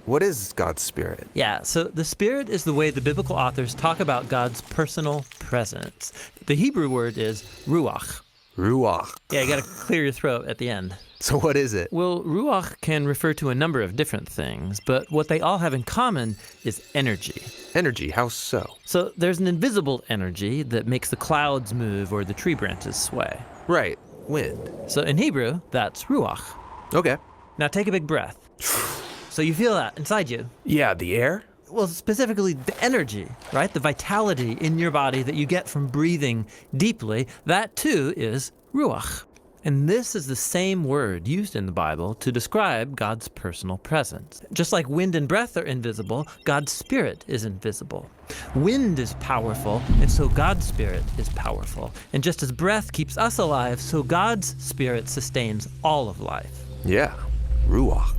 What is God's Spirit? Yeah, so the Spirit is the way the biblical authors talk about God's personal presence. The Hebrew word is ruach. Ruach. Yeah, you got to clear your throat at the end. So what is it? Well, ruach can refer to a number of different things, but what they all have in common is energy. Energy, how so? So there's an invisible energy that makes the clouds move or the tree branches sway. Right, wind. So in Hebrew, that's ruach. Okay. Now take a big breath. So you feel that inside you. Yeah, the air? Well, specifically the energy, right? The vitality in your body that you get from breathing deeply, that too is ruach. And this is the same word used in the Bible to describe God's personal presence. Just like wind and breath are invisible, God's Spirit is invisible. Wind is powerful, and so God's Spirit is powerful. And just as breath keeps us alive, so God's Spirit sustains all of life. Yeah, ruach.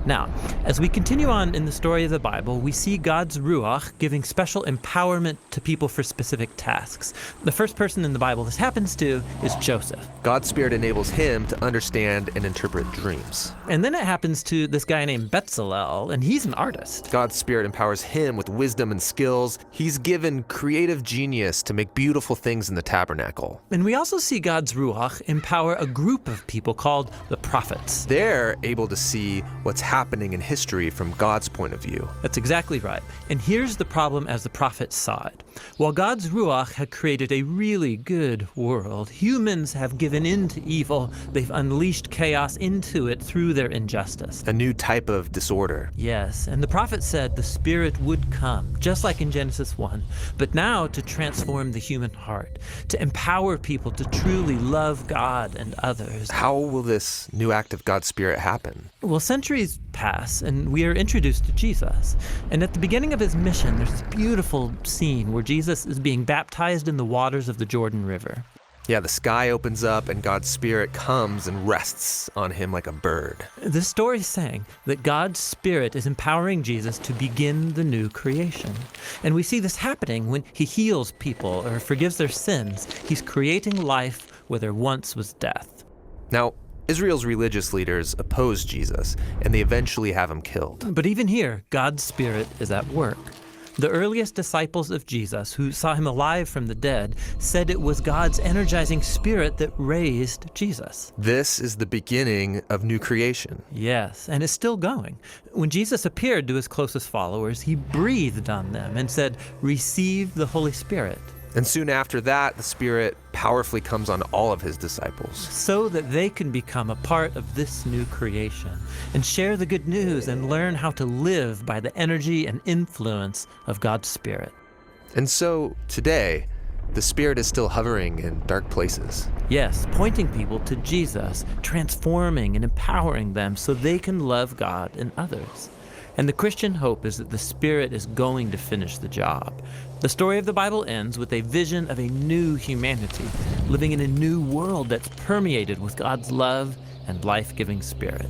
Now, as we continue on in the story of the Bible, we see God's Ruach giving special empowerment to people for specific tasks. The first person in the Bible this happens to is Joseph. God's Spirit enables him to understand and interpret dreams. And then it happens to this guy named Bezalel, and he's an artist. God's Spirit empowers him with wisdom and skills. He's given creative genius to make beautiful things in the tabernacle. And we also see God's Ruach empower a group of people called the prophets. They're able to see what's happening in history from God's point of view. That's exactly right. And here's the problem as the prophets saw it. While God's Ruach had created a really good world, humans have given in to evil. They've unleashed chaos into it through their injustice. A new type of disorder. Yes, and the prophet said the Spirit would come, just like in Genesis 1, but now to transform the human heart, to empower people to truly love God and others. How will this new act of God's Spirit happen? Well, centuries pass, and we are introduced to Jesus. And at the beginning of his mission, there's this beautiful scene where Jesus is being baptized in the waters of the Jordan River. Yeah, the sky opens up and God's Spirit comes and rests on him like a bird. This story is saying that God's Spirit is empowering Jesus to begin the new creation. And we see this happening when he heals people or forgives their sins. He's creating life where there once was death. Now, Israel's religious leaders oppose Jesus, and they eventually have him killed. But even here, God's Spirit is at work. The earliest disciples of Jesus, who saw him alive from the dead, said it was God's energizing Spirit that raised Jesus. This is the beginning of new creation. Yes, and it's still going. When Jesus appeared to his closest followers, he breathed on them and said, "Receive the Holy Spirit." And soon after that, the Spirit powerfully comes on all of his disciples. So that they can become a part of this new creation and share the good news and learn how to live by the energy and influence of God's Spirit. And so, today, the Spirit is still hovering in dark places. Yes, pointing people to Jesus, transforming and empowering them so they can love God and others. And the Christian hope is that the Spirit is going to finish the job. The story of the Bible ends with a vision of a new humanity, living in a new world that's permeated with God's love and life-giving Spirit.